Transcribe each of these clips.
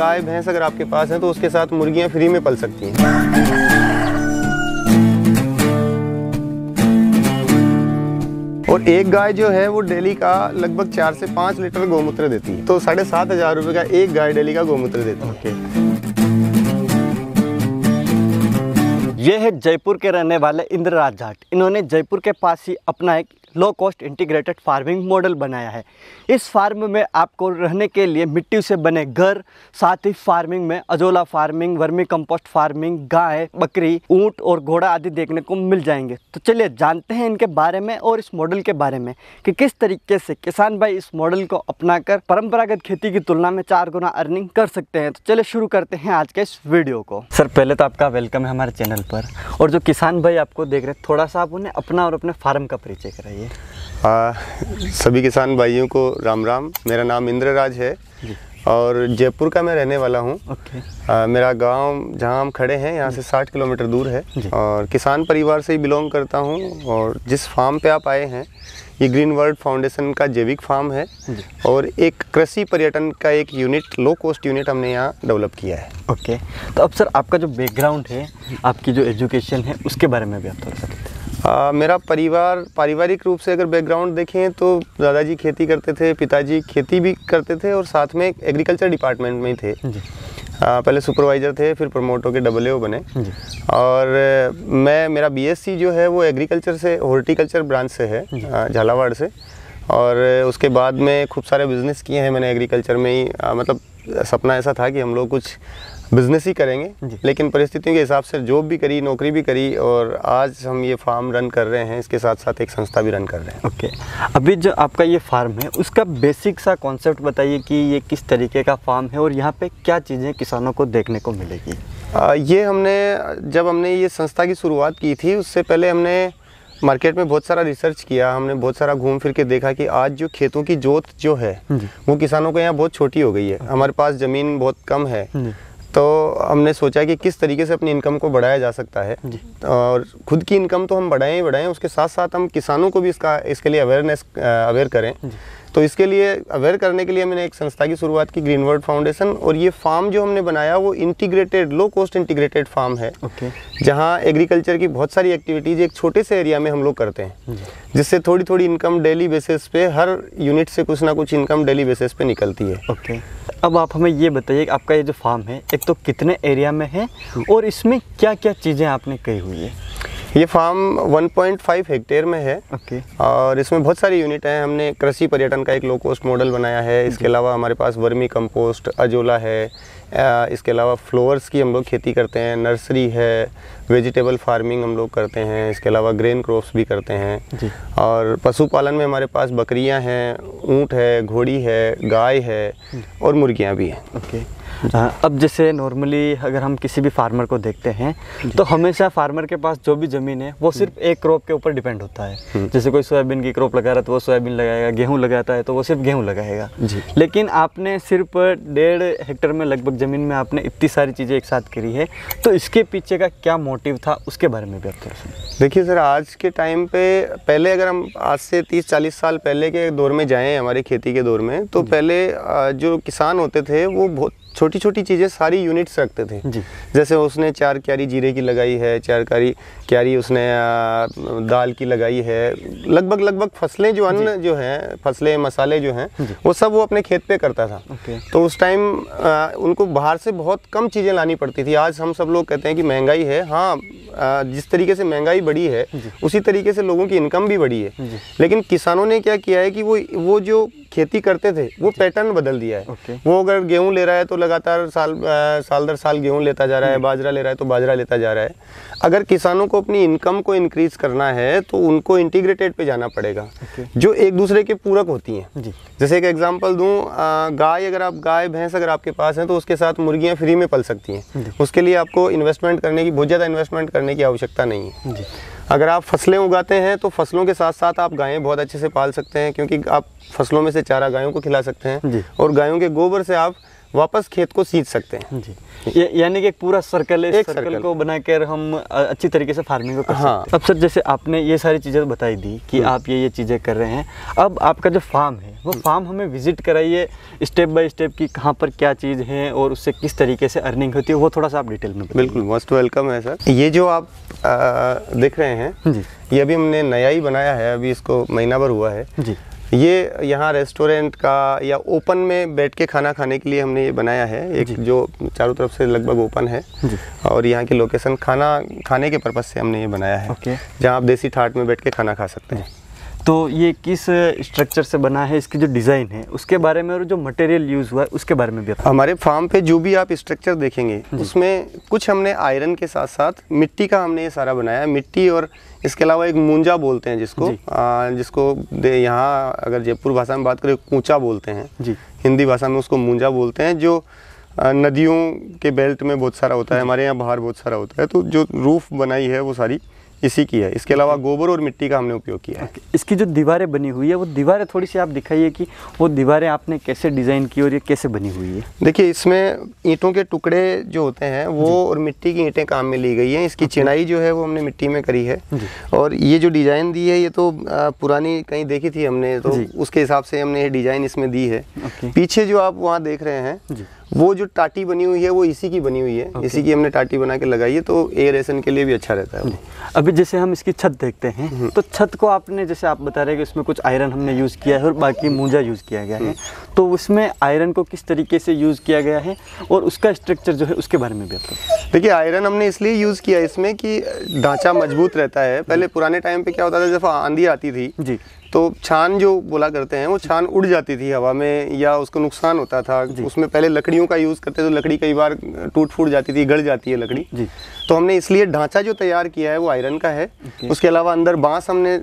गाय भैंस अगर आपके पास है तो उसके साथ मुर्गियां फ्री में पल सकती हैं। और एक गाय जो है वो डेली का लगभग 4 से 5 लीटर गौमूत्र देती है, तो 7,500 रुपये का एक गाय डेली का गौमूत्र देती है। ये है जयपुर के रहने वाले इंद्रराज जाट। इन्होंने जयपुर के पास ही अपना एक लो कॉस्ट इंटीग्रेटेड फार्मिंग मॉडल बनाया है। इस फार्म में आपको रहने के लिए मिट्टी से बने घर, साथ ही फार्मिंग में azolla farming, vermicompost farming, गाय, बकरी, ऊंट और घोड़ा आदि देखने को मिल जाएंगे। तो चलिए जानते हैं इनके बारे में और इस मॉडल के बारे में कि किस तरीके से किसान भाई इस मॉडल को अपनाकर परंपरागत खेती की तुलना में 4 गुना अर्निंग कर सकते हैं। तो चलिए शुरू करते हैं आज के इस वीडियो को। सर पहले तो आपका वेलकम है हमारे चैनल पर, और जो किसान भाई आपको देख रहे हैं थोड़ा सा आप उन्हें अपना और अपने फार्म का परिचय कराइए। सभी किसान भाइयों को राम राम। मेरा नाम इंद्रराज है और जयपुर का मैं रहने वाला हूँ। मेरा गांव जहाँ हम खड़े हैं यहाँ से 60 किलोमीटर दूर है और किसान परिवार से ही बिलोंग करता हूँ। और जिस फार्म पे आप आए हैं ये ग्रीन वर्ल्ड फाउंडेशन का जैविक फार्म है और एक कृषि पर्यटन का एक यूनिट, लो कॉस्ट यूनिट हमने यहाँ डेवलप किया है। ओके, तो अब सर आपका जो बैकग्राउंड है, आपकी जो एजुकेशन है, उसके बारे में भी आप थोड़ा सा बताएं। मेरा पारिवारिक रूप से अगर बैकग्राउंड देखें तो दादाजी खेती करते थे, पिताजी खेती भी करते थे और साथ में एग्रीकल्चर डिपार्टमेंट में ही थे। पहले सुपरवाइज़र थे, फिर प्रमोट होकर AAO बने। और मेरा BSc जो है वो एग्रीकल्चर से, हॉर्टिकल्चर ब्रांच से है, झालावाड़ से। और उसके बाद में खूब सारे बिज़नेस किए हैं मैंने एग्रीकल्चर में ही। मतलब सपना ऐसा था कि हम लोग कुछ बिज़नेस ही करेंगे, लेकिन परिस्थितियों के हिसाब से जॉब भी करी, नौकरी भी करी और आज हम ये फार्म रन कर रहे हैं। इसके साथ साथ एक संस्था भी रन कर रहे हैं। ओके, अभी जो आपका ये फार्म है उसका बेसिक सा कॉन्सेप्ट बताइए कि ये किस तरीके का फार्म है और यहाँ पे क्या चीज़ें किसानों को देखने को मिलेगी। जब हमने ये संस्था की शुरुआत की थी उससे पहले हमने मार्केट में बहुत सारा रिसर्च किया। हमने बहुत सारा घूम फिर के देखा कि आज जो खेतों की जोत जो है वो किसानों के यहाँ बहुत छोटी हो गई है। हमारे पास ज़मीन बहुत कम है, तो हमने सोचा कि किस तरीके से अपनी इनकम को बढ़ाया जा सकता है। और खुद की इनकम तो हम बढ़ाएं ही बढ़ाएं, उसके साथ साथ हम किसानों को भी इसके लिए अवेयर करें। तो इसके लिए अवेयर करने के लिए मैंने एक संस्था की शुरुआत की, ग्रीन वर्ल्ड फाउंडेशन। और ये फार्म जो हमने बनाया वो integrated, low cost integrated farm है, जहाँ एग्रीकल्चर की बहुत सारी एक्टिविटीज़ एक छोटे से एरिया में हम लोग करते हैं, जिससे थोड़ी थोड़ी इनकम डेली बेसिस पे, हर यूनिट से कुछ ना कुछ इनकम डेली बेसिस पे निकलती है। ओके, अब आप हमें ये बताइए कि आपका ये जो फार्म है एक तो कितने एरिया में है और इसमें क्या क्या चीज़ें आपने कही हुई है। ये फार्म 1.5 हेक्टेयर में है। और इसमें बहुत सारी यूनिट हैं। हमने कृषि पर्यटन का एक लो कॉस्ट मॉडल बनाया है। इसके अलावा हमारे पास वर्मी कंपोस्ट, अजोला है। इसके अलावा फ्लावर्स की हम लोग खेती करते हैं, नर्सरी है, वेजिटेबल फार्मिंग हम लोग करते हैं। इसके अलावा ग्रेन क्रॉप्स भी करते हैं। और पशुपालन में हमारे पास बकरियां हैं, ऊँट है, घोड़ी है, गाय है और मुर्गियाँ भी हैं। ओके, अब जैसे नॉर्मली अगर हम किसी भी फार्मर को देखते हैं तो हमेशा फार्मर के पास जो भी ज़मीन है वो सिर्फ एक क्रॉप के ऊपर डिपेंड होता है। जैसे कोई सोयाबीन की क्रॉप लगा रहा है तो वो सोयाबीन लगाएगा, गेहूं लगाता है तो वो सिर्फ गेहूं लगाएगा। लेकिन आपने सिर्फ 1.5 हेक्टेयर में लगभग ज़मीन में आपने इतनी सारी चीज़ें एक साथ करी है, तो इसके पीछे का क्या मोटिव था उसके बारे में भी आप थोड़ा सा। देखिए सर, आज के टाइम पे, पहले अगर हम आज से 30-40 साल पहले के दौर में जाएँ, हमारे खेती के दौर में, तो पहले जो किसान होते थे वो बहुत छोटी छोटी चीज़ें सारी यूनिट्स रखते थे। जैसे उसने 4 क्यारी जीरे की लगाई है, 4 क्यारी उसने दाल की लगाई है। लगभग फसलें जो अन्न जो हैं, फसलें मसाले जो हैं, वो सब वो अपने खेत पे करता था। तो उस टाइम उनको बाहर से बहुत कम चीज़ें लानी पड़ती थी। आज हम सब लोग कहते हैं कि महंगाई है। हाँ, जिस तरीके से महंगाई बढ़ी है उसी तरीके से लोगों की इनकम भी बढ़ी है। लेकिन किसानों ने क्या किया है कि वो जो खेती करते थे वो पैटर्न बदल दिया है। वो अगर गेहूं ले रहा है तो लगातार साल दर साल गेहूं लेता जा रहा है, बाजरा ले रहा है तो बाजरा लेता जा रहा है। अगर किसानों को अपनी इनकम को इंक्रीज करना है तो उनको इंटीग्रेटेड पे जाना पड़ेगा, जो एक दूसरे के पूरक होती हैं। जैसे एक एग्जांपल दूं, गाय भैंस अगर आपके पास है तो उसके साथ मुर्गियां फ्री में पल सकती हैं। उसके लिए आपको इन्वेस्टमेंट करने की, बहुत ज़्यादा इन्वेस्टमेंट करने की आवश्यकता नहीं है। अगर आप फसलें उगाते हैं तो फसलों के साथ साथ आप गायें बहुत अच्छे से पाल सकते हैं, क्योंकि आप फसलों में से चारा गायों को खिला सकते हैं और गायों के गोबर से आप वापस खेत को सींच सकते हैं जी। यानी कि एक पूरा सर्कल है, एक सर्कल को बनाकर हम अच्छी तरीके से फार्मिंग को कर सकते हैं। अब सर जैसे आपने ये सारी चीज़ें बताई दी कि आप ये चीज़ें कर रहे हैं, अब आपका जो फार्म है वो फार्म हमें विजिट कराइए स्टेप बाय स्टेप की कहाँ पर क्या चीज़ है और उससे किस तरीके से अर्निंग होती है, वो थोड़ा सा आप डिटेल में बताइए। बिल्कुल, मोस्ट वेलकम है सर। ये जो आप देख रहे हैं जी, ये अभी हमने नया ही बनाया है, अभी इसको महीना भर हुआ है जी। ये यहाँ रेस्टोरेंट का या ओपन में बैठ के खाना खाने के लिए हमने ये बनाया है, एक जो चारों तरफ से लगभग ओपन है जी। और यहाँ की लोकेशन खाना खाने के पर्पज़ से हमने ये बनाया है। ओके। जहाँ आप देसी ठाट में बैठ के खाना खा सकते हैं। तो ये किस स्ट्रक्चर से बना है, इसकी जो डिज़ाइन है उसके बारे में और जो मटेरियल यूज़ हुआ है उसके बारे में भी हमारे फार्म पे जो भी आप स्ट्रक्चर देखेंगे उसमें कुछ हमने आयरन के साथ साथ मिट्टी का हमने ये सारा बनाया है। मिट्टी और इसके अलावा एक मूंजा बोलते हैं जिसको यहाँ अगर जयपुर भाषा में बात करें कूचा बोलते हैं जी। हिंदी भाषा में उसको मूंजा बोलते हैं, जो नदियों के बेल्ट में बहुत सारा होता है, हमारे यहाँ बाहर बहुत सारा होता है। तो जो रूफ बनाई है वो सारी इसी की है। इसके अलावा गोबर और मिट्टी का हमने उपयोग किया है। इसकी जो दीवारें बनी हुई है वो दीवारें थोड़ी सी आप दिखाइए कि वो दीवारें आपने कैसे डिज़ाइन की और ये कैसे बनी हुई है। देखिए इसमें ईंटों के टुकड़े जो होते हैं वो और मिट्टी की ईंटें काम में ली गई हैं। इसकी चिनाई जो है वो हमने मिट्टी में करी है और ये जो डिज़ाइन दी है ये तो पुरानी कहीं देखी थी हमने, तो उसके हिसाब से हमने ये डिज़ाइन इसमें दी है। पीछे जो आप वहाँ देख रहे हैं वो जो टाटी बनी हुई है वो इसी की बनी हुई है। इसी की हमने टाटी बना के लगाई है, तो एयरेशन के लिए भी अच्छा रहता है। अभी जैसे हम इसकी छत देखते हैं तो छत को आपने जैसे आप बता रहे हैं कि उसमें कुछ आयरन हमने यूज़ किया है और बाकी मूंजा यूज़ किया गया है, तो उसमें आयरन को किस तरीके से यूज़ किया गया है और उसका स्ट्रक्चर जो है उसके बारे में भी आपको। देखिए आयरन हमने इसलिए यूज़ किया इसमें कि ढांचा मजबूत रहता है। पहले पुराने टाइम पे क्या होता था, जब आंधी आती थी जी तो छान जो बोला करते हैं वो छान उड़ जाती थी हवा में या उसको नुकसान होता था। उसमें पहले लकड़ियों का यूज़ करते तो लकड़ी कई बार टूट फूट जाती थी, गड़ जाती है लकड़ी जी। तो हमने इसलिए ढांचा जो तैयार किया है वो आयरन का है। उसके अलावा अंदर बांस हमने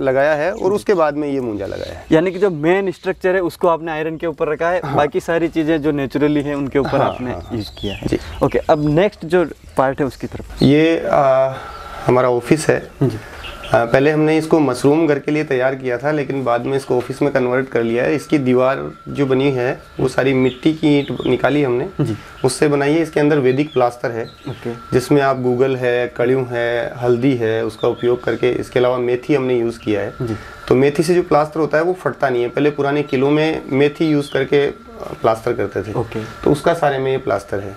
लगाया है और उसके बाद में ये मूंजा लगाया है। यानी कि जो मेन स्ट्रक्चर है उसको आपने आयरन के ऊपर रखा है, बाकी सारी चीज़ें जो नेचुरली है उनके ऊपर आपने यूज़ किया है। ओके, अब नेक्स्ट जो पार्ट है उसकी तरफ ये हमारा ऑफिस है। पहले हमने इसको मशरूम घर के लिए तैयार किया था, लेकिन बाद में इसको ऑफिस में कन्वर्ट कर लिया है। इसकी दीवार जो बनी है वो सारी मिट्टी की ईंट निकाली हमने उससे बनाई है। इसके अंदर वैदिक प्लास्टर है जिसमें आप गूगल है, कड़ियों है, हल्दी है, उसका उपयोग करके, इसके अलावा मेथी हमने यूज़ किया है। तो मेथी से जो प्लास्टर होता है वो फटता नहीं है। पहले पुराने किलों में मेथी यूज़ करके प्लास्टर करते थे तो उसका सारे में ये प्लास्टर है।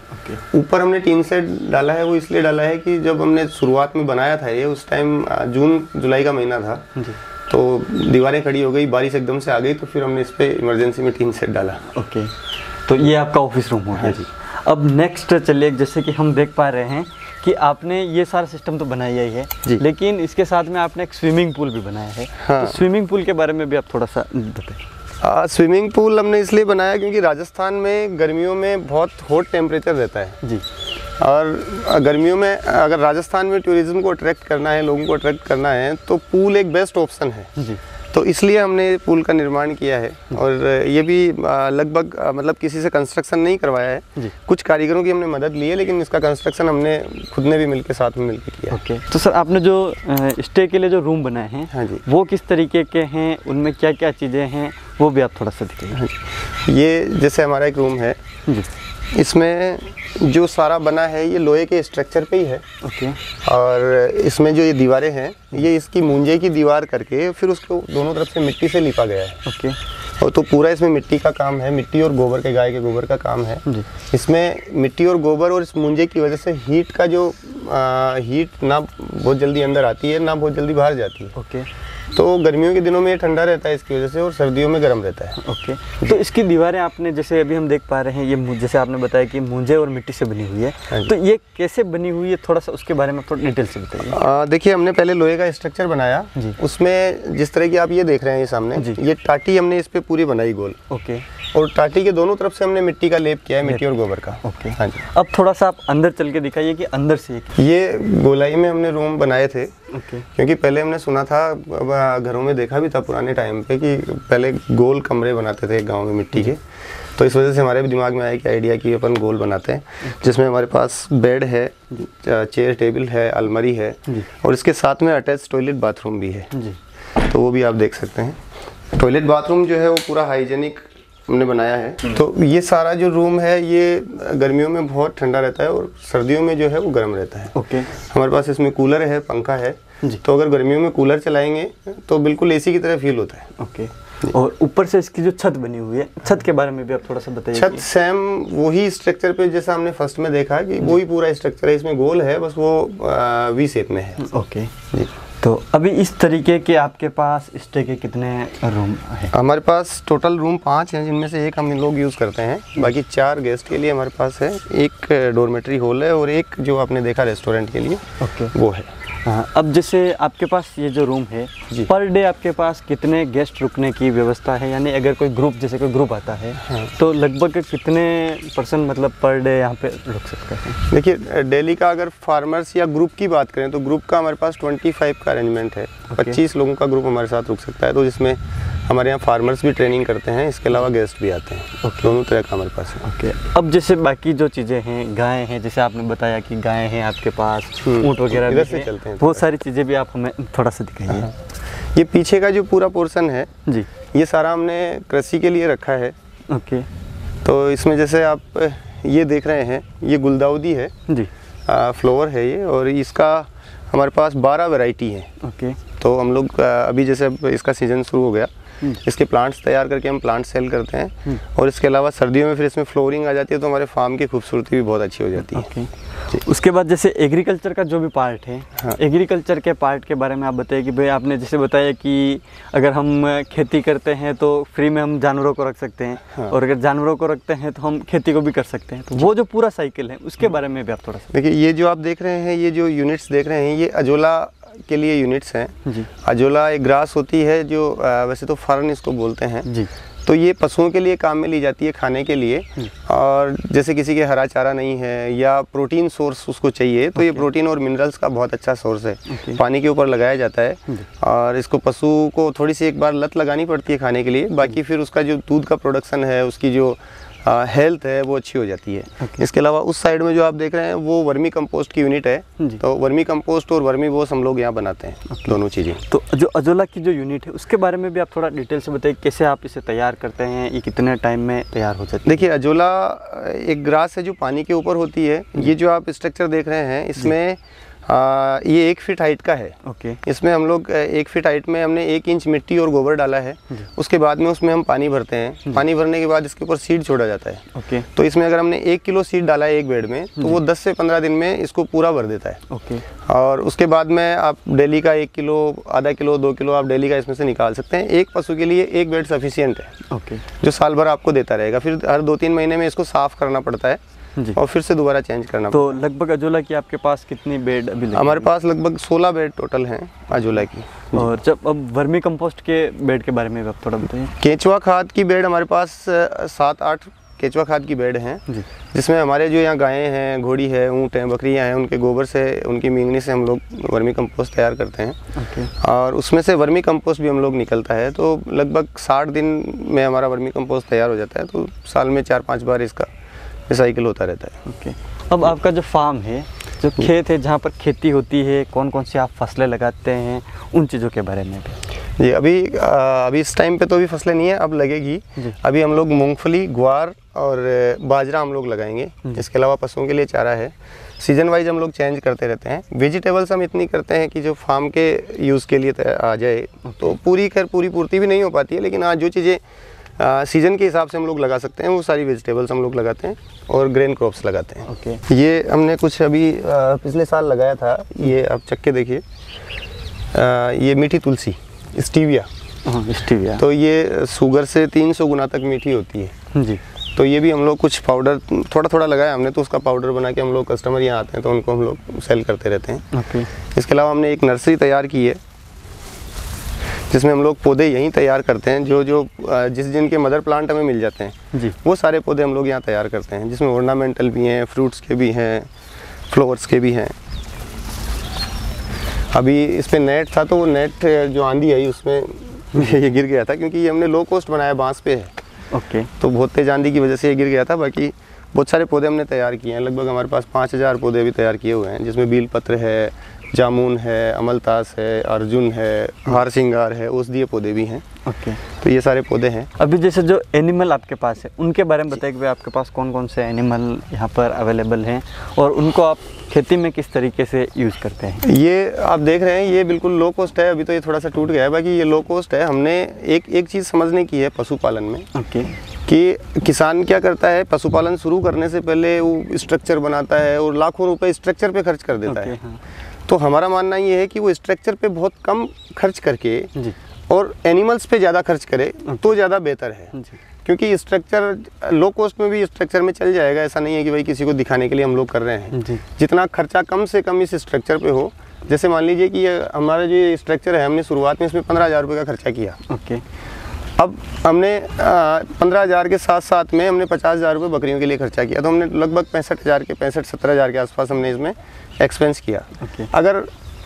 ऊपर हमने टीन सेट डाला है, वो इसलिए डाला है कि जब हमने शुरुआत में बनाया था ये उस टाइम जून जुलाई का महीना था तो दीवारें खड़ी हो गई, बारिश एकदम से आ गई, तो फिर हमने इस पे इमरजेंसी में टीन सेट डाला। तो ये आपका ऑफिस रूम हो गया जी। अब नेक्स्ट चलिए, जैसे कि हम देख पा रहे हैं कि आपने ये सारा सिस्टम तो बनाया ही है लेकिन इसके साथ में आपने एक स्विमिंग पूल भी बनाया है। तो स्विमिंग पूल के बारे में भी आप थोड़ा सा बताइए। स्विमिंग पूल हमने इसलिए बनाया क्योंकि राजस्थान में गर्मियों में बहुत हॉट टेम्परेचर रहता है जी। और गर्मियों में अगर राजस्थान में टूरिज्म को अट्रैक्ट करना है, लोगों को अट्रैक्ट करना है, तो पूल एक बेस्ट ऑप्शन है जी। तो इसलिए हमने पुल का निर्माण किया है और ये भी लगभग मतलब किसी से कंस्ट्रक्शन नहीं करवाया है, कुछ कारीगरों की हमने मदद ली है, लेकिन इसका कंस्ट्रक्शन हमने खुद ने भी मिलकर साथ में मिलकर किया है। तो सर आपने जो स्टे के लिए जो रूम बनाए हैं वो किस तरीके के हैं, उनमें क्या क्या चीज़ें हैं, वो भी आप थोड़ा सा दिखाइए। ये जैसे हमारा एक रूम है, इसमें जो सारा बना है ये लोहे के स्ट्रक्चर पे ही है और इसमें जो ये दीवारें हैं ये इसकी मूंजे की दीवार करके फिर उसको दोनों तरफ से मिट्टी से लिपा गया है और तो पूरा इसमें मिट्टी का काम है, मिट्टी और गोबर के, गाय के गोबर का काम है। इसमें मिट्टी और गोबर और इस मूंजे की वजह से हीट का जो हीट ना बहुत जल्दी अंदर आती है ना बहुत जल्दी बाहर जाती है। तो गर्मियों के दिनों में ये ठंडा रहता है इसकी वजह से और सर्दियों में गर्म रहता है। तो इसकी दीवारें आपने जैसे अभी हम देख पा रहे हैं ये जैसे आपने बताया कि मूंजे और मिट्टी से बनी हुई है, तो ये कैसे बनी हुई है, थोड़ा सा उसके बारे में थोड़ा डिटेल से बताइए। देखिए हमने पहले लोहे का स्ट्रक्चर बनाया, उसमें जिस तरह की आप ये देख रहे हैं ये सामने ये टाटी हमने इस पे पूरी बनाई गोल और टाटी के दोनों तरफ से हमने मिट्टी का लेप किया है, मिट्टी और गोबर का। हाँ जी। अब थोड़ा सा आप अंदर चल के दिखाइए कि अंदर से ये गोलाई में हमने रूम बनाए थे क्योंकि पहले हमने सुना था, घरों में देखा भी था पुराने टाइम पे कि पहले गोल कमरे बनाते थे गांव में मिट्टी के, तो इस वजह से हमारे भी दिमाग में आया कि आइडिया कि अपन गोल बनाते हैं जिसमें हमारे पास बेड है, चेयर टेबल है, अलमारी है और इसके साथ में अटैच टॉयलेट बाथरूम भी है। तो वो भी आप देख सकते हैं। टॉयलेट बाथरूम जो है वो पूरा हाइजेनिक हमने बनाया है। तो ये सारा जो रूम है ये गर्मियों में बहुत ठंडा रहता है और सर्दियों में जो है वो गर्म रहता है। ओके। हमारे पास इसमें कूलर है, पंखा है जी। तो अगर गर्मियों में कूलर चलाएंगे तो बिल्कुल एसी की तरह फील होता है। ओके। और ऊपर से इसकी जो छत बनी हुई है, छत के बारे में भी आप थोड़ा सा बताइए। छत सेम वही स्ट्रक्चर पे जैसा हमने फर्स्ट में देखा कि वही पूरा स्ट्रक्चर है, इसमें गोल है, बस वो वी शेप में है। ओके जी। तो अभी इस तरीके के आपके पास स्टे के कितने रूम हैं? हमारे पास टोटल रूम 5 हैं, जिनमें से एक हम लोग यूज़ करते हैं, बाकी 4 गेस्ट के लिए हमारे पास है। एक डॉर्मेट्री हॉल है और एक जो आपने देखा रेस्टोरेंट के लिए वो है। हाँ, अब जैसे आपके पास ये जो रूम है पर डे आपके पास कितने गेस्ट रुकने की व्यवस्था है? यानी अगर कोई ग्रुप, जैसे कोई ग्रुप आता है तो लगभग कितने पर्सन मतलब पर डे यहाँ पे रुक सकते हैं? देखिए दिल्ली का अगर फार्मर्स या ग्रुप की बात करें तो ग्रुप का हमारे पास 25 का अरेंजमेंट है। 25 लोगों का ग्रुप हमारे साथ रुक सकता है, तो जिसमें हमारे यहाँ फार्मर्स भी ट्रेनिंग करते हैं, इसके अलावा गेस्ट भी आते हैं। दोनों तरह का हमारे पास है। ओके। अब जैसे बाकी जो चीज़ें हैं, गायें हैं, जैसे आपने बताया कि गायें हैं आपके पास, ऊँट वगैरह इधर से चलते हैं, बहुत सारी चीज़ें भी आप हमें थोड़ा सा दिखाइए। ये पीछे का जो पूरा पोर्शन है जी, ये सारा हमने कृषि के लिए रखा है। ओके। तो इसमें जैसे आप ये देख रहे हैं, ये गुलदाउदी है जी, फ्लावर है ये, और इसका हमारे पास 12 वैरायटी है। ओके। तो हम लोग अभी जैसे अब इसका सीज़न शुरू हो गया, इसके प्लांट्स तैयार करके हम प्लांट सेल करते हैं, और इसके अलावा सर्दियों में फिर इसमें फ्लोरिंग आ जाती है तो हमारे फार्म की खूबसूरती भी बहुत अच्छी हो जाती है। ओके। उसके बाद जैसे एग्रीकल्चर का जो भी पार्ट है, एग्रीकल्चर के पार्ट के बारे में आप बताइए कि भाई आपने जैसे बताया कि अगर हम खेती करते हैं तो फ्री में हम जानवरों को रख सकते हैं, और अगर जानवरों को रखते हैं तो हम खेती को भी कर सकते हैं, तो वो जो पूरा साइकिल है उसके बारे में भी आप थोड़ा सा देखिए। ये जो आप देख रहे हैं, ये जो यूनिट्स देख रहे हैं, ये अजोला के लिए यूनिट्स हैं जी। अजोला एक ग्रास होती है जो वैसे तो फर्न इसको बोलते हैं जी। तो ये पशुओं के लिए काम में ली जाती है, खाने के लिए, और जैसे किसी के हरा चारा नहीं है या प्रोटीन सोर्स उसको चाहिए तो ये प्रोटीन और मिनरल्स का बहुत अच्छा सोर्स है। पानी के ऊपर लगाया जाता है और इसको पशु को थोड़ी सी एक बार लत लगानी पड़ती है खाने के लिए, बाकी फिर उसका जो दूध का प्रोडक्शन है, उसकी जो हेल्थ है वो अच्छी हो जाती है। इसके अलावा उस साइड में जो आप देख रहे हैं वो वर्मी कंपोस्ट की यूनिट है, तो वर्मी कंपोस्ट और वर्मी बोस हम लोग यहाँ बनाते हैं, दोनों चीज़ें। तो जो अजोला की जो यूनिट है उसके बारे में भी आप थोड़ा डिटेल से बताइए, कैसे आप इसे तैयार करते हैं, ये कितने टाइम में तैयार हो जाती है? देखिए, अजोला एक ग्रास है जो पानी के ऊपर होती है। ये जो आप स्ट्रक्चर देख रहे हैं इसमें ये 1 फीट हाइट का है। ओके। इसमें हम लोग 1 फीट हाइट में हमने 1 इंच मिट्टी और गोबर डाला है। उसके बाद में उसमें हम पानी भरते हैं। पानी भरने के बाद इसके ऊपर सीड छोड़ा जाता है। ओके। तो इसमें अगर हमने 1 किलो सीड डाला है एक बेड में, तो वो 10 से 15 दिन में इसको पूरा भर देता है। ओके। और उसके बाद में आप डेली का 1 किलो, आधा किलो, 2 किलो आप डेली का इसमें से निकाल सकते हैं। एक पशु के लिए एक बेड सफिशियंट है। ओके। जो साल भर आपको देता रहेगा। फिर हर 2-3 महीने में इसको साफ करना पड़ता है और फिर से दोबारा चेंज करना। तो लगभग अजोला की आपके पास कितनी बेड अभी? हमारे पास लगभग 16 बेड टोटल हैं अजोला की। और जब अब वर्मी कंपोस्ट के बेड के बारे में आप थोड़ा बताइए। केंचुआ खाद की बेड हमारे पास 7-8 केंचुआ खाद की बेड हैं, जिसमें हमारे जो यहाँ गायें हैं, घोड़ी है, ऊँट हैं, बकरियाँ हैं, उनके गोबर से, उनकी मींगनी से हम लोग वर्मी कंपोस्ट तैयार करते हैं। और उसमें से वर्मी कंपोस्ट भी हम लोग निकलता है। तो लगभग 60 दिन में हमारा वर्मी कंपोस्ट तैयार हो जाता है। तो साल में 4-5 बार इसका रिसाइकिल होता रहता है। ओके। अब आपका जो फार्म है, जो खेत है जहाँ पर खेती होती है, कौन कौन सी आप फसलें लगाते हैं, उन चीज़ों के बारे में भी? जी, अभी इस टाइम पे तो अभी फसलें नहीं है, अब लगेगी। अभी हम लोग मूंगफली, ग्वार और बाजरा हम लोग लगाएंगे। इसके अलावा पशुओं के लिए चारा है। सीजन वाइज हम लोग चेंज करते रहते हैं। वेजिटेबल्स हम इतनी करते हैं कि जो फार्म के यूज़ के लिए आ जाए। तो पूरी पूर्ति भी नहीं हो पाती है, लेकिन आज जो चीज़ें सीजन के हिसाब से हम लोग लगा सकते हैं वो सारी वेजिटेबल्स हम लोग लगाते हैं और ग्रेन क्रॉप्स लगाते हैं। ओके। ये हमने कुछ अभी पिछले साल लगाया था। ये आप चख के देखिए, ये मीठी तुलसी, स्टीविया। स्टीविया तो ये शुगर से 300 गुना तक मीठी होती है जी। तो ये भी हम लोग कुछ पाउडर थोड़ा थोड़ा लगाया हमने, तो उसका पाउडर बना के हम लोग, कस्टमर यहाँ आते हैं तो उनको हम लोग सेल करते रहते हैं। ओके। इसके अलावा हमने एक नर्सरी तैयार की है जिसमें हम लोग पौधे यहीं तैयार करते हैं। जिस जिनके मदर प्लांट हमें मिल जाते हैं जी, वो सारे पौधे हम लोग यहाँ तैयार करते हैं, जिसमें ऑर्नामेंटल भी हैं, फ्रूट्स के भी हैं, फ्लावर्स के भी हैं। अभी इस पर नेट था तो वो नेट जो आंधी आई उसमें ये गिर गया था, क्योंकि ये हमने लो कॉस्ट बनाया, बांस पे है। ओके। तो बहुत तेज आंधी की वजह से ये गिर गया था। बाकी बहुत सारे पौधे हमने तैयार किए हैं। लगभग हमारे पास 5000 पौधे भी तैयार किए हुए हैं, जिसमें बील पत्र है, जामुन है, अमलतास है, अर्जुन है, हार सिंगार है, औषधीय पौधे भी हैं। ओके। तो ये सारे पौधे हैं। अभी जैसे जो एनिमल आपके पास है उनके बारे में बताइए कि भाई आपके पास कौन कौन से एनिमल यहाँ पर अवेलेबल हैं और उनको आप खेती में किस तरीके से यूज़ करते हैं। ये आप देख रहे हैं, ये बिल्कुल लो कॉस्ट है। अभी तो ये थोड़ा सा टूट गया है, बाकी ये लो कॉस्ट है। हमने एक चीज़ समझने की है पशुपालन में। ओके। कि किसान क्या करता है, पशुपालन शुरू करने से पहले वो स्ट्रक्चर बनाता है और लाखों रुपए स्ट्रक्चर पे खर्च कर देता है। हाँ। तो हमारा मानना ये है कि वो स्ट्रक्चर पे बहुत कम खर्च करके जी। और एनिमल्स पे ज़्यादा खर्च करे तो ज़्यादा बेहतर है। जी। क्योंकि स्ट्रक्चर लो कॉस्ट में भी स्ट्रक्चर में चल जाएगा। ऐसा नहीं है कि भाई किसी को दिखाने के लिए हम लोग कर रहे हैं। जी। जितना खर्चा कम से कम इस स्ट्रक्चर पे हो, जैसे मान लीजिए कि ये हमारा जो स्ट्रक्चर है, हमने शुरुआत में इसमें 15,000 रुपये का खर्चा किया। ओके। अब हमने 15,000 के साथ साथ में हमने 50,000 रुपये बकरियों के लिए खर्चा किया। तो हमने लगभग 65,000 के आसपास हमने इसमें एक्सपेंस किया। ओके।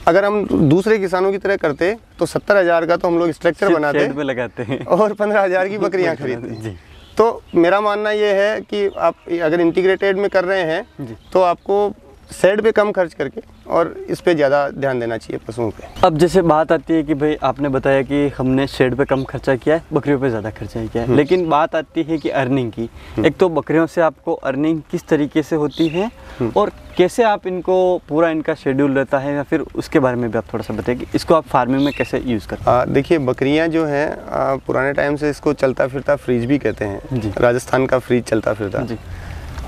अगर हम दूसरे किसानों की तरह करते तो 70,000 का तो हम लोग स्ट्रक्चर बनाते शेड में लगाते हैं और 15,000 की बकरियां खरीदते। तो मेरा मानना ये है कि आप अगर इंटीग्रेटेड में कर रहे हैं तो आपको शेड पे कम खर्च करके और इस पे ज़्यादा ध्यान देना चाहिए पशुओं पे। अब जैसे बात आती है कि भाई आपने बताया कि हमने शेड पे कम खर्चा किया है, बकरियों पे ज़्यादा खर्चा किया है, लेकिन बात आती है कि अर्निंग की। एक तो बकरियों से आपको अर्निंग किस तरीके से होती है और कैसे आप इनको पूरा इनका शेड्यूल रहता है, या फिर उसके बारे में भी आप थोड़ा सा बताइए कि इसको आप फार्मिंग में कैसे यूज़ करते हैं। देखिए, बकरियां जो हैं पुराने टाइम से इसको चलता फिरता फ्रीज भी कहते हैं। राजस्थान का फ्रीज चलता फिरता।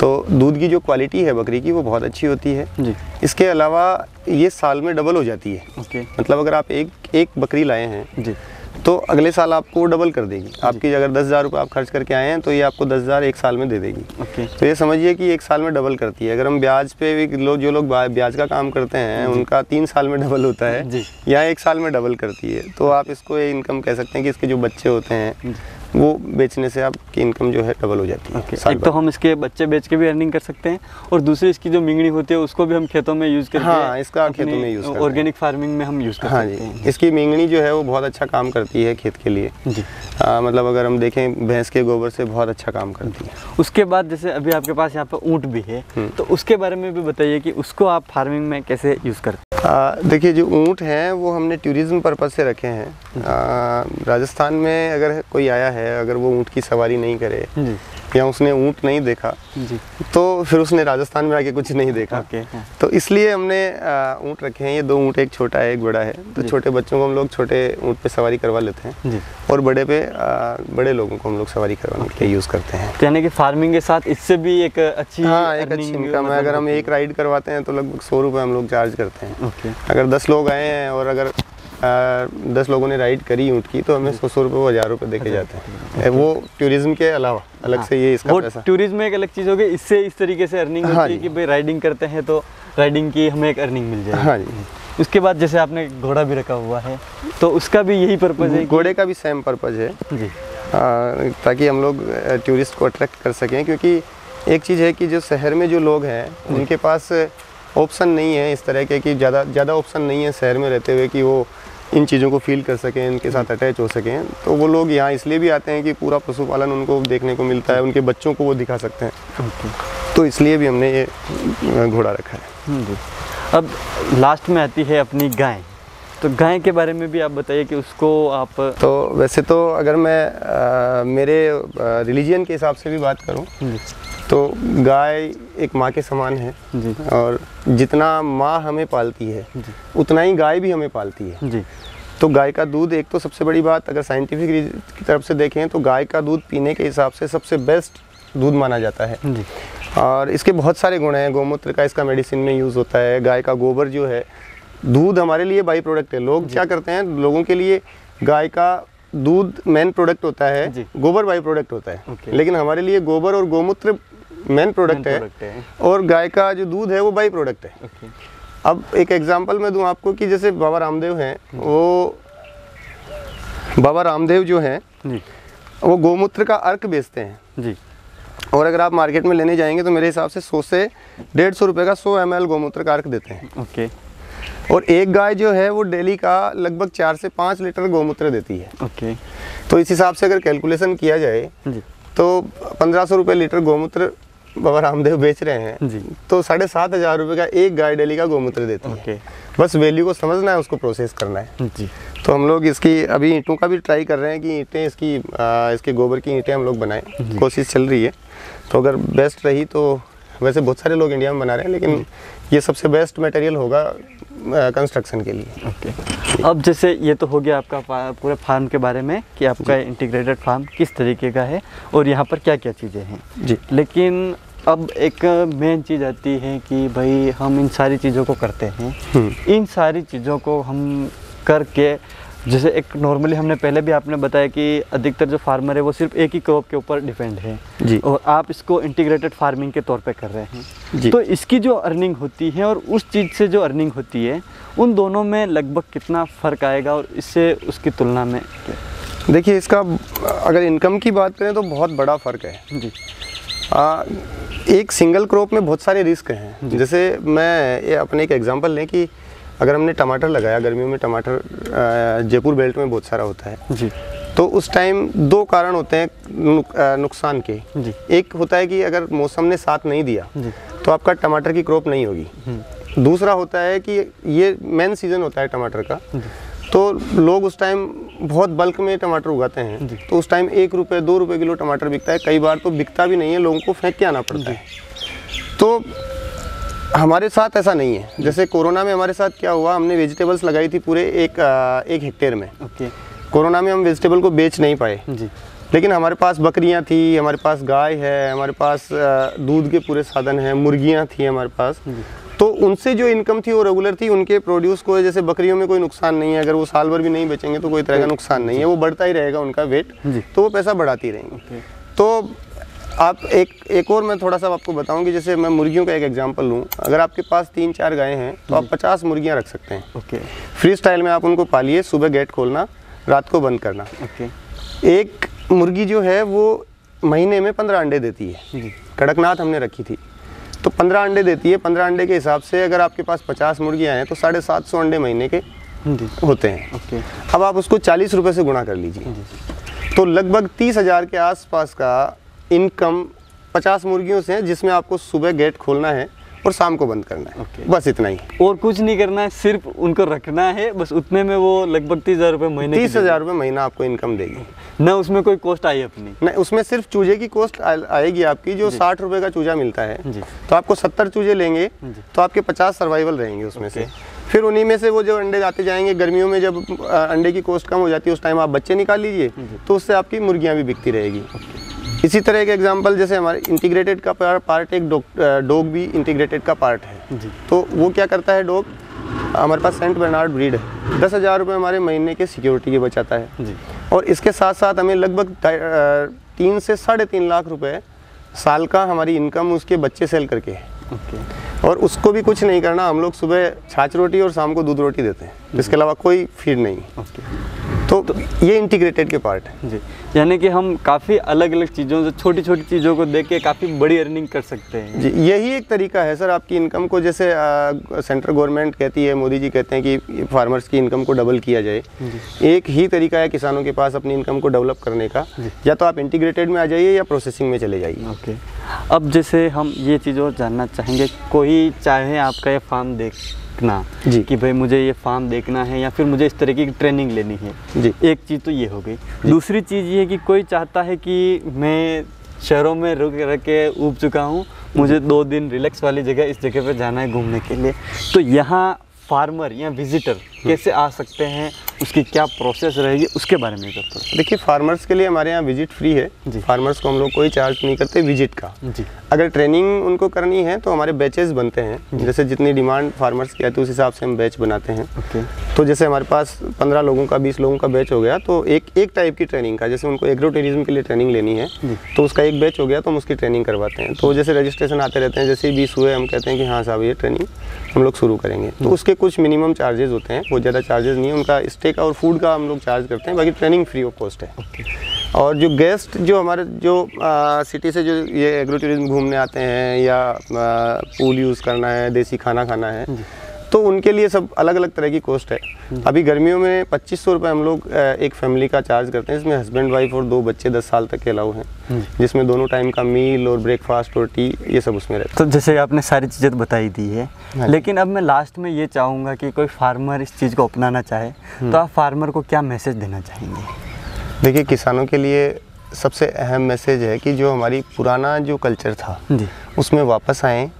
तो दूध की जो क्वालिटी है बकरी की वो बहुत अच्छी होती है जी। इसके अलावा ये साल में डबल हो जाती है। ओके। मतलब अगर आप एक बकरी लाए हैं जी, तो अगले साल आपको डबल कर देगी। आपकी अगर 10,000 रुपये आप खर्च करके आए हैं तो ये आपको 10,000 एक साल में दे देगी। ओके। तो ये समझिए कि एक साल में डबल करती है। अगर हम ब्याज पे भी जो लोग ब्याज का काम करते हैं उनका 3 साल में डबल होता है, या 1 साल में डबल करती है। तो आप इसको ये इनकम कह सकते हैं कि इसके जो बच्चे होते हैं वो बेचने से आपकी इनकम जो है डबल हो जाती है। एक तो हम इसके बच्चे बेच के भी अर्निंग कर सकते हैं और दूसरी इसकी जो मिंगनी होती है उसको भी हम खेतों में यूज़ करके, हाँ, इसका खेतों में यूज़ करते हैं। ऑर्गेनिक फार्मिंग में हम यूज़ कर सकते हैं। इसकी मिंगनी जो है वो बहुत अच्छा काम करती है खेत के लिए जी। मतलब अगर हम देखें भैंस के गोबर से बहुत अच्छा काम करती है। उसके बाद जैसे अभी आपके पास यहाँ पर ऊँट भी है, तो उसके बारे में भी बताइए कि उसको आप फार्मिंग में कैसे यूज़ करते हैं। देखिए, जो ऊँट हैं वो हमने टूरिज़्म पर्पज़ से रखे हैं। राजस्थान में अगर कोई आया है, अगर वो ऊँट की सवारी नहीं करे या उसने ऊँट नहीं देखा जी, तो फिर उसने राजस्थान में आके कुछ नहीं देखा। तो इसलिए हमने ऊँट रखे हैं। ये 2 ऊँट, एक छोटा है एक बड़ा है। तो छोटे बच्चों को हम लोग छोटे ऊँट पे सवारी करवा लेते हैं जी। और बड़े लोगों को हम लोग सवारी करवाने के लिए यूज़ करते हैं। तो यानी कि फार्मिंग के साथ इससे भी एक अच्छी इनकम है। अगर हम एक राइड करवाते हैं तो लगभग 100 रुपये हम लोग चार्ज करते हैं। अगर 10 लोग आए हैं और अगर 10 लोगों ने राइड करी ऊँट की तो हमें 100 रुपये 1,000 रुपये देके जाते हैं। वो टूरिज्म के अलावा अलग से ये इसका पैसा। टूरिज्म एक अलग चीज़ होगी, इससे इस तरीके से अर्निंग होती है कि भाई राइडिंग करते हैं तो राइडिंग की हमें एक अर्निंग मिल जाएगी। हाँ जी। उसके बाद जैसे आपने घोड़ा भी रखा हुआ है तो उसका भी यही पर्पज़ है। घोड़े का भी सेम पर्पज़ है जी, ताकि हम लोग टूरिस्ट को अट्रैक्ट कर सकें। क्योंकि एक चीज़ है कि जो शहर में जो लोग हैं उनके पास ऑप्शन नहीं है इस तरह के, कि ज़्यादा ऑप्शन नहीं है शहर में रहते हुए कि वो इन चीज़ों को फील कर सकें, इनके साथ अटैच हो सकें। तो वो लोग यहाँ इसलिए भी आते हैं कि पूरा पशुपालन उनको देखने को मिलता है, उनके बच्चों को वो दिखा सकते हैं। तो इसलिए भी हमने ये घोड़ा रखा है। अब लास्ट में आती है अपनी गाय। तो गाय के बारे में भी आप बताइए कि उसको आप। तो वैसे तो अगर मैं मेरे रिलीजन के हिसाब से भी बात करूं तो गाय एक माँ के समान है जी। और जितना माँ हमें पालती है उतना ही गाय भी हमें पालती है जी। तो गाय का दूध, एक तो सबसे बड़ी बात अगर साइंटिफिक की तरफ से देखें तो गाय का दूध पीने के हिसाब से सबसे बेस्ट दूध माना जाता है जी। और इसके बहुत सारे गुण हैं। गौमूत्र का इसका मेडिसिन में यूज़ होता है। गाय का गोबर जो है, दूध हमारे लिए बाई प्रोडक्ट है। लोग क्या करते हैं, लोगों के लिए गाय का दूध मेन प्रोडक्ट होता है, गोबर बाई प्रोडक्ट होता है। लेकिन हमारे लिए गोबर और गौमूत्र मेन प्रोडक्ट है और गाय का जो दूध है वो बाई प्रोडक्ट है। अब एक एग्जांपल मैं दूं आपको कि जैसे बाबा रामदेव हैं, वो बाबा रामदेव जो हैं वो गौमूत्र का अर्क बेचते हैं जी। और अगर आप मार्केट में लेने जाएंगे तो मेरे हिसाब से 100 से 150 रुपये का 100 ml गौमूत्र का अर्क देते हैं। ओके। और एक गाय जो है वो डेली का लगभग 4 से 5 लीटर गौमूत्र देती है। ओके। तो इस हिसाब से अगर कैलकुलेशन किया जाए तो 1,500 रुपये लीटर गौमूत्र बाबा रामदेव बेच रहे हैं जी। तो 7,500 रुपये का एक गाय डेली का गोमूत्र देती है। ओके। बस वैल्यू को समझना है, उसको प्रोसेस करना है। जी। तो हम लोग इसकी अभी ईंटों का भी ट्राई कर रहे हैं कि ईंटें इसके गोबर की ईंटें हम लोग बनाएं, कोशिश चल रही है। तो अगर बेस्ट रही तो, वैसे बहुत सारे लोग इंडिया में बना रहे हैं, लेकिन ये सबसे बेस्ट मटेरियल होगा कंस्ट्रक्शन के लिए। ओके। अब जैसे ये तो हो गया आपका पूरे फार्म के बारे में कि आपका इंटीग्रेटेड फार्म किस तरीके का है और यहाँ पर क्या क्या चीज़ें हैं जी। लेकिन अब एक मेन चीज़ आती है कि भाई हम इन सारी चीज़ों को करते हैं, इन सारी चीज़ों को हम करके, जैसे एक नॉर्मली हमने पहले भी आपने बताया कि अधिकतर जो फार्मर है वो सिर्फ एक ही क्रॉप के ऊपर डिपेंड है जी। और आप इसको इंटीग्रेटेड फार्मिंग के तौर पे कर रहे हैं जी। तो इसकी जो अर्निंग होती है और उस चीज़ से जो अर्निंग होती है, उन दोनों में लगभग कितना फ़र्क आएगा और इससे उसकी तुलना में क्या? देखिए, इसका अगर इनकम की बात करें तो बहुत बड़ा फ़र्क है जी। एक सिंगल क्रॉप में बहुत सारे रिस्क हैं। जैसे मैं अपने एक एग्जांपल लें कि अगर हमने टमाटर लगाया, गर्मियों में टमाटर जयपुर बेल्ट में बहुत सारा होता है जी। तो उस टाइम दो कारण होते हैं नुकसान के। जी। एक होता है कि अगर मौसम ने साथ नहीं दिया जी। तो आपका टमाटर की क्रॉप नहीं होगी। दूसरा होता है कि ये मेन सीज़न होता है टमाटर का, तो लोग उस टाइम बहुत बल्क में टमाटर उगाते हैं, तो उस टाइम 1 रुपये 2 रुपये किलो टमाटर बिकता है, कई बार तो बिकता भी नहीं है, लोगों को फेंक के आना पड़ता है। तो हमारे साथ ऐसा नहीं है। जैसे कोरोना में हमारे साथ क्या हुआ, हमने वेजिटेबल्स लगाई थी पूरे एक हेक्टेयर में। ओके। कोरोना में हम वेजिटेबल को बेच नहीं पाए, जी। लेकिन हमारे पास बकरियां थी, हमारे पास गाय है, हमारे पास दूध के पूरे साधन हैं, मुर्गियां थी हमारे पास, तो उनसे जो इनकम थी वो रेगुलर थी। उनके प्रोड्यूस को, जैसे बकरियों में कोई नुकसान नहीं है, अगर वो साल भर भी नहीं बेचेंगे तो कोई तरह का नुकसान नहीं है, वो बढ़ता ही रहेगा उनका वेट, तो वो पैसा बढ़ाती रहेंगे। तो आप एक और मैं थोड़ा सा आपको बताऊं कि जैसे मैं मुर्गियों का एक एग्जांपल लूं, अगर आपके पास 3-4 गायें हैं तो आप 50 मुर्गियां रख सकते हैं। ओके। फ्री स्टाइल में आप उनको पालिए, सुबह गेट खोलना, रात को बंद करना। ओके। एक मुर्गी जो है वो महीने में 15 अंडे देती है। कड़कनाथ हमने रखी थी तो 15 अंडे देती है। 15 अंडे के हिसाब से अगर आपके पास 50 मुर्गियां हैं तो 750 अंडे महीने के होते हैं। ओके। अब आप उसको 40 रुपये से गुणा कर लीजिए, तो लगभग 30,000 के आसपास का इनकम 50 मुर्गियों से है, जिसमें आपको सुबह गेट खोलना है और शाम को बंद करना है। बस इतना ही, और कुछ नहीं करना है, सिर्फ उनको रखना है, बस उतने में वो लगभग 30,000 रुपये महीने 30,000 रुपये महीना आपको इनकम देगी। ना उसमें कोई कॉस्ट आई अपनी? नहीं, उसमें सिर्फ चूजे की कॉस्ट आएगी आपकी, जो 60 रुपये का चूजा मिलता है, तो आपको 70 चूजे लेंगे तो आपके 50 सर्वाइवल रहेंगे उसमें से। फिर उन्हीं में से वो जो अंडे आते जाएंगे, गर्मियों में जब अंडे की कॉस्ट कम हो जाती है उस टाइम आप बच्चे निकाल लीजिए, तो उससे आपकी मुर्गियाँ भी बिकती रहेगी। इसी तरह एक एग्जांपल, जैसे हमारे इंटीग्रेटेड का पार्ट, एक डॉग भी इंटीग्रेटेड का पार्ट है। तो वो क्या करता है डॉग, हमारे पास सेंट बर्नार्ड ब्रीड है, 10,000 रुपये हमारे महीने के सिक्योरिटी के बचाता है। और इसके साथ साथ हमें लगभग 3 से 3.5 लाख रुपए साल का हमारी इनकम उसके बच्चे सेल करके है। और उसको भी कुछ नहीं करना, हम लोग सुबह छाछ रोटी और शाम को दूध रोटी देते हैं, इसके अलावा कोई फीड नहीं। तो ये इंटीग्रेटेड के पार्ट है जी। यानी कि हम काफ़ी अलग अलग चीज़ों से, छोटी छोटी चीज़ों को देख के काफ़ी बड़ी अर्निंग कर सकते हैं जी। यही एक तरीका है सर आपकी इनकम को, जैसे सेंट्रल गवर्नमेंट कहती है, मोदी जी कहते हैं कि फार्मर्स की इनकम को डबल किया जाए। एक ही तरीका है किसानों के पास अपनी इनकम को डेवलप करने का, या तो आप इंटीग्रेटेड में आ जाइए या प्रोसेसिंग में चले जाइए। ओके। अब जैसे हम ये चीज़ और जानना चाहेंगे, कोई चाहे आपका ये फार्म देखना जी कि भाई मुझे ये फार्म देखना है या फिर मुझे इस तरीके की ट्रेनिंग लेनी है जी, एक चीज़ तो ये हो गई। दूसरी चीज़ ये है कि कोई चाहता है कि मैं शहरों में रह के ऊब चुका हूँ, मुझे 2 दिन रिलैक्स वाली जगह, इस जगह पे जाना है घूमने के लिए, तो यहाँ फार्मर या विजिटर कैसे आ सकते हैं, उसकी क्या प्रोसेस रहेगी, उसके बारे में बताओ। देखिए, फार्मर्स के लिए हमारे यहाँ विजिट फ्री है। फार्मर्स को हम लोग कोई चार्ज नहीं करते विजिट का। जी। अगर ट्रेनिंग उनको करनी है तो हमारे बैचेस बनते हैं, जैसे जितनी डिमांड फार्मर्स की आती है उस हिसाब से हम बैच बनाते हैं। तो जैसे हमारे पास 15 लोगों का 20 लोगों का बैच हो गया, तो एक टाइप की ट्रेनिंग का, जैसे उनको एग्रो टूरिज्म के लिए ट्रेनिंग लेनी है तो उसका एक बैच हो गया तो हम उसकी ट्रेनिंग करवाते हैं। तो जैसे रजिस्ट्रेशन आते रहते हैं, जैसे ही 20 हुए हम कहते हैं कि हाँ साहब ये ट्रेनिंग हम लोग शुरू करेंगे, तो उसके कुछ मिनिमम चार्जेस होते हैं, बहुत ज़्यादा चार्जेस नहीं है, उनका स्टे का और फूड का हम लोग चार्ज करते हैं, बाकी ट्रेनिंग फ्री ऑफ कॉस्ट है। और जो गेस्ट जो हमारे जो सिटी से जो ये एग्रो टूरिज्म घूमने आते हैं या पूल यूज़ करना है, देसी खाना खाना है, तो उनके लिए सब अलग अलग तरह की कॉस्ट है। अभी गर्मियों में 2500 रुपये हम लोग एक फैमिली का चार्ज करते हैं। इसमें हस्बैंड वाइफ और 2 बच्चे 10 साल तक के अलाउ हैं, जिसमें दोनों टाइम का मील और ब्रेकफास्ट और टी ये सब उसमें रहता तो जैसे आपने सारी चीज़ें तो बताई दी है, लेकिन अब मैं लास्ट में ये चाहूँगा कि कोई फार्मर इस चीज़ को अपनाना चाहे तो आप फार्मर को क्या मैसेज देना चाहेंगे? देखिए, किसानों के लिए सबसे अहम मैसेज है कि जो हमारी पुराना जो कल्चर था जी, उसमें वापस आएँ,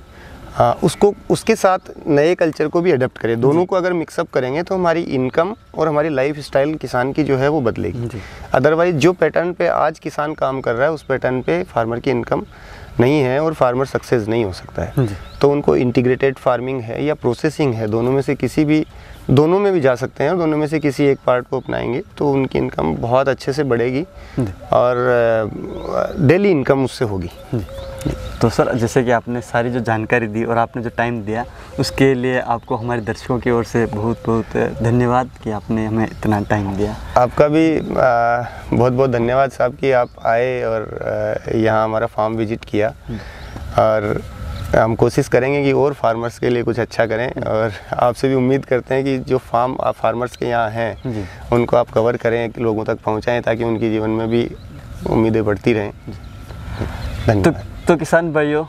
उसको उसके साथ नए कल्चर को भी अडेप्ट करें। दोनों को अगर मिक्सअप करेंगे तो हमारी इनकम और हमारी लाइफ स्टाइल किसान की जो है वो बदलेगी। अदरवाइज जो पैटर्न पे आज किसान काम कर रहा है उस पैटर्न पे फार्मर की इनकम नहीं है और फार्मर सक्सेस नहीं हो सकता है। तो उनको इंटीग्रेटेड फार्मिंग है या प्रोसेसिंग है, दोनों में से किसी भी, दोनों में भी जा सकते हैं, दोनों में से किसी एक पार्ट को अपनाएंगे तो उनकी इनकम बहुत अच्छे से बढ़ेगी और डेली इनकम उससे होगी। तो सर, जैसे कि आपने सारी जो जानकारी दी और आपने जो टाइम दिया उसके लिए आपको हमारे दर्शकों की ओर से बहुत बहुत धन्यवाद कि आपने हमें इतना टाइम दिया। आपका भी बहुत बहुत धन्यवाद साहब कि आप आए और यहाँ हमारा फार्म विजिट किया, और हम कोशिश करेंगे कि और फार्मर्स के लिए कुछ अच्छा करें, और आपसे भी उम्मीद करते हैं कि जो फार्म आप फार्मर्स के यहाँ हैं उनको आप कवर करें, लोगों तक पहुँचाएँ ताकि उनके जीवन में भी उम्मीदें बढ़ती रहें। धन्यवाद। तो किसान भाइयों,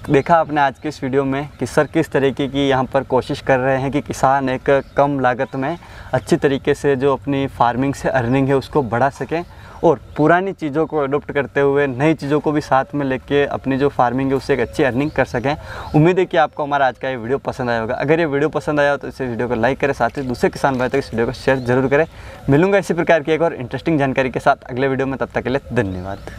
देखा आपने आज के इस वीडियो में कि सर किस तरीके की यहाँ पर कोशिश कर रहे हैं कि किसान एक कम लागत में अच्छी तरीके से जो अपनी फार्मिंग से अर्निंग है उसको बढ़ा सकें और पुरानी चीज़ों को अडोप्ट करते हुए नई चीज़ों को भी साथ में लेके अपनी जो फार्मिंग है उससे एक अच्छी अर्निंग कर सकें। उम्मीद है कि आपको हमारा आज का ये वीडियो पसंद आया होगा। अगर ये वीडियो पसंद आया हो तो इस वीडियो को लाइक करें, साथ ही दूसरे किसान भाई तक इस वीडियो को शेयर जरूर करें। मिलूंगा इसी प्रकार की एक और इंटरेस्टिंग जानकारी के साथ अगले वीडियो में, तब तक के लिए धन्यवाद।